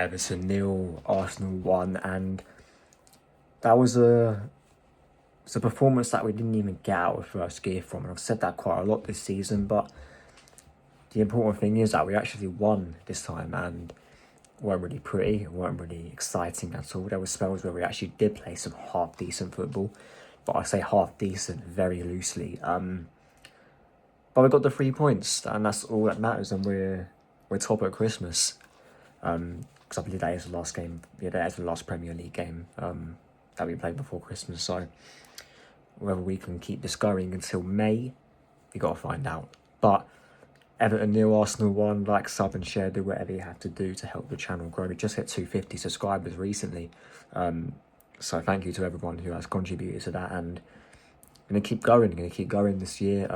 Everton 0, Arsenal 1, and that was it's a performance that we didn't even get out of first gear from. And I've said that quite a lot this season, but the important thing is that we actually won this time, and weren't really pretty, weren't really exciting at all. There were spells where we actually did play some half decent football, but I say half decent very loosely. But we got the 3 points, and that's all that matters. And we're top at Christmas. Because I believe that is the last game. Yeah, that is the last Premier League game that we played before Christmas. So whether we can keep this going until May, we got to find out. But Everton 0, Arsenal 1, like, sub and share, do whatever you have to do to help the channel grow. We just hit 250 subscribers recently. So thank you to everyone who has contributed to that, and I'm going to keep going this year,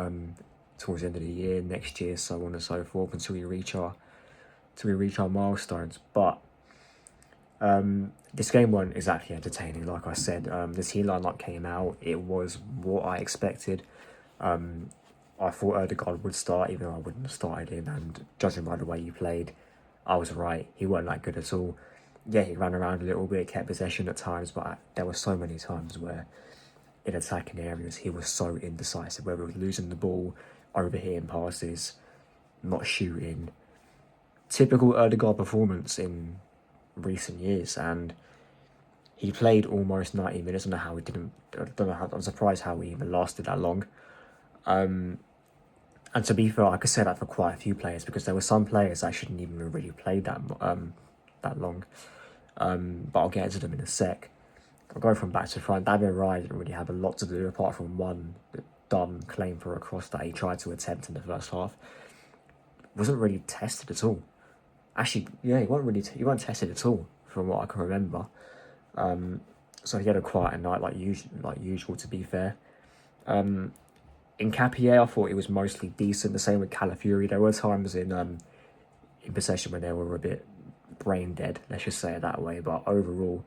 towards the end of the year, next year, so on and so forth, until we reach our milestones. But this game wasn't exactly entertaining, like I said. The team lineup came out, it was what I expected. I thought Odegaard would start, even though I wouldn't have started him, and judging by the way he played, I was right. He wasn't that good at all. Yeah, he ran around a little bit, kept possession at times, but there were so many times where in attacking areas he was so indecisive, whether it was losing the ball, overhitting passes, not shooting. Typical Odegaard performance in recent years, and he played almost 90 minutes. I don't know how, I'm surprised how he even lasted that long. And to be fair, I could say that for quite a few players, because there were some players that shouldn't even have really played that long. But I'll get into them in a sec. I'll go from back to front. David Raya didn't really have a lot to do, apart from one dumb claim for a cross that he tried to attempt in the first half. Wasn't really tested at all. Actually, yeah, he wasn't tested at all, from what I can remember. So he had a quiet night, like usual, to be fair. In Capier, I thought it was mostly decent. The same with Calafiori. There were times in possession when they were a bit brain dead, let's just say it that way. But overall,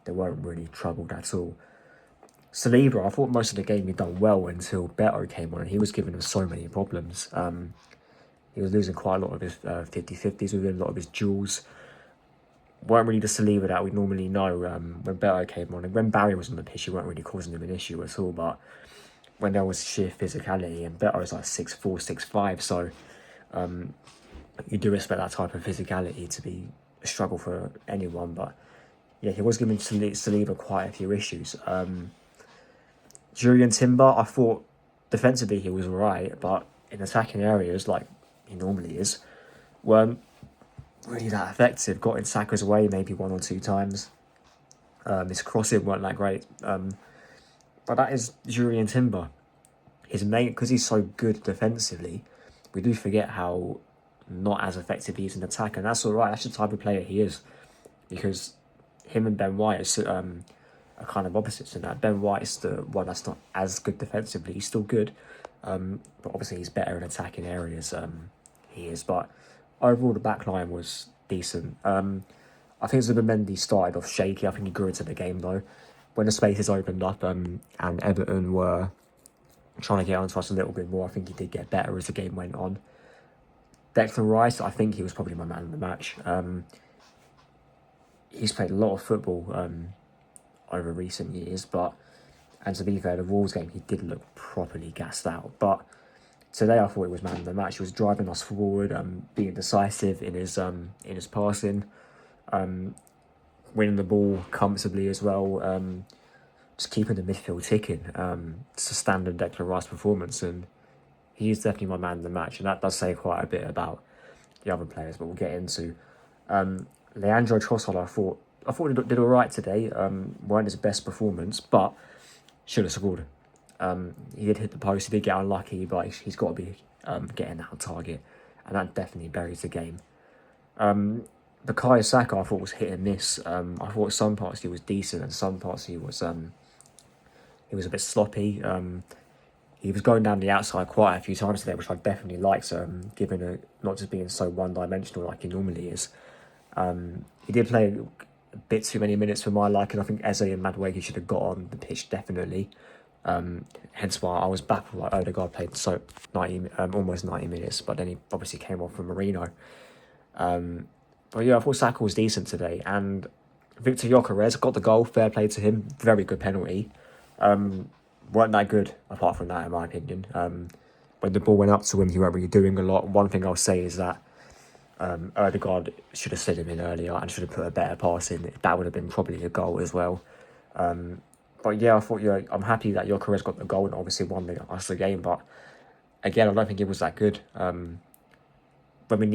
they weren't really troubled at all. Saliba, I thought most of the game he'd done well until Beto came on, and he was giving him so many problems. He was losing quite a lot of his 50-50s, within a lot of his duels. Weren't really the Saliba that we normally know when Beto came on. And when Barry was on the pitch, he weren't really causing him an issue at all. But when there was sheer physicality, and Beto is like 6'4", 6'5", so you do expect that type of physicality to be a struggle for anyone. But yeah, he was giving Saliba quite a few issues. Julian Timber, I thought defensively he was alright, but in attacking areas, like he normally is, weren't really that effective. Got in Saka's way maybe 1 or 2 times. His crossing weren't that great. But that is Julian Timber. His mate, because he's so good defensively, we do forget how not as effective he is in attack, and that's alright. That's the type of player he is, because him and Ben White are kind of opposites in that. Ben White is the one that's not as good defensively. He's still good, but obviously he's better in attacking areas. He is, but overall the back line was decent. I think Zubimendi started off shaky. I think he grew into the game though. When the spaces opened up and Everton were trying to get onto us a little bit more, I think he did get better as the game went on. Declan Rice, I think he was probably my man of the match. He's played a lot of football over recent years, and to be fair, the Wolves game, he did look properly gassed out. But today I thought he was man of the match. He was driving us forward, being decisive in his passing, winning the ball comfortably as well, just keeping the midfield ticking. It's a standard Declan Rice performance, and he's definitely my man of the match, and that does say quite a bit about the other players, but we'll get into. Leandro Trossard, I thought he did all right today. Weren't his best performance, but should have scored. He did hit the post, he did get unlucky, but he's got to be getting that on target, and that definitely buries the game. Bukayo Saka, I thought was hit and miss. I thought some parts he was decent, and some parts he was a bit sloppy. He was going down the outside quite a few times today, which I definitely liked, given not just being so one-dimensional like he normally is. He did play a bit too many minutes for my liking. I think Eze and Madueke should have got on the pitch, definitely. Hence why I was baffled. Like Odegaard played almost 90 minutes, but then he obviously came off from Marino. But yeah, I thought Saka was decent today, and Victor Gyökeres got the goal. Fair play to him. Very good penalty. Weren't that good apart from that, in my opinion. When the ball went up to him, he weren't really doing a lot. One thing I'll say is that Ødegaard should have slid him in earlier and should have put a better pass in. That would have been probably a goal as well. But yeah, I thought, yeah, I'm happy that Gyökeres got the goal and obviously won us the game. But again, I don't think it was that good. When we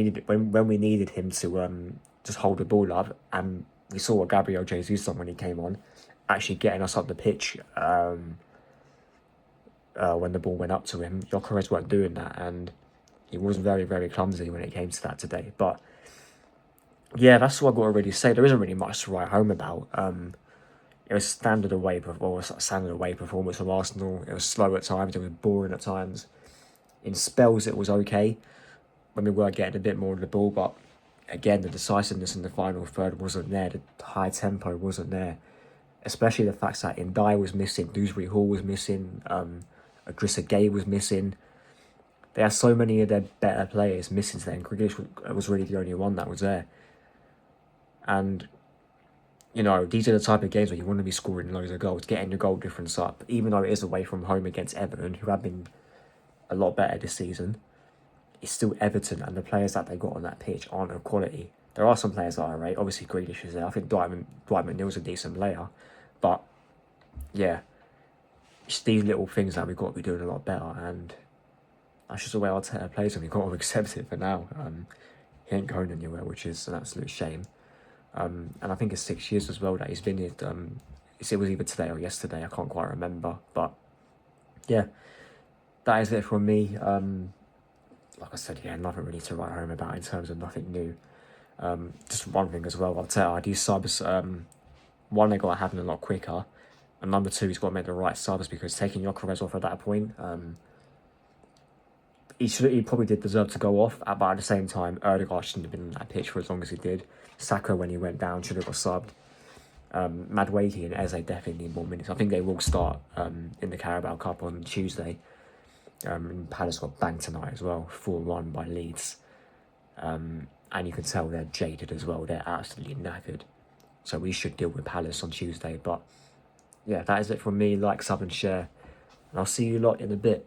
needed him to just hold the ball up, and we saw what Gabriel Jesus done when he came on, actually getting us up the pitch. When the ball went up to him, Gyökeres weren't doing that, and he was very, very clumsy when it came to that today. But yeah, that's what I've got to really say. There isn't really much to write home about. It was standard away performance from Arsenal. It was slow at times. It was boring at times. In spells, it was okay when we were getting a bit more of the ball, but again, the decisiveness in the final third wasn't there. The high tempo wasn't there, especially the fact that Ndai was missing, Dewsbury Hall was missing, Idrissa Gueye was missing. They had so many of their better players missing today, and Grealish was really the only one that was there. And you know, these are the type of games where you want to be scoring loads of goals, getting your goal difference up, even though it is away from home against Everton, who have been a lot better this season. It's still Everton, and the players that they got on that pitch aren't of quality. There are some players that are right. Obviously, Grealish is there. I think Dwight McNeil's a decent player. But, yeah, it's these little things that we've got to be doing a lot better, and that's just the way Arteta plays, and we've got to accept it for now. He ain't going anywhere, which is an absolute shame. And I think it's 6 years as well that he's been here. It was either today or yesterday, I can't quite remember. But, yeah, that is it from me. Like I said, yeah, nothing really to write home about in terms of nothing new. Just one thing as well, I'll tell you, these subs, one, they got to happen a lot quicker, and number two, he's got to make the right subs, because taking Gyökeres off at that point, he probably did deserve to go off, but at the same time, Ødegaard shouldn't have been on that pitch for as long as he did. Saka, when he went down, should have got subbed. Madueke and Eze definitely need more minutes. I think they will start in the Carabao Cup on Tuesday. And Palace got banged tonight as well, 4-1 by Leeds. And you can tell they're jaded as well. They're absolutely knackered. So we should deal with Palace on Tuesday. But yeah, that is it from me. Like, sub and share. And I'll see you lot in a bit.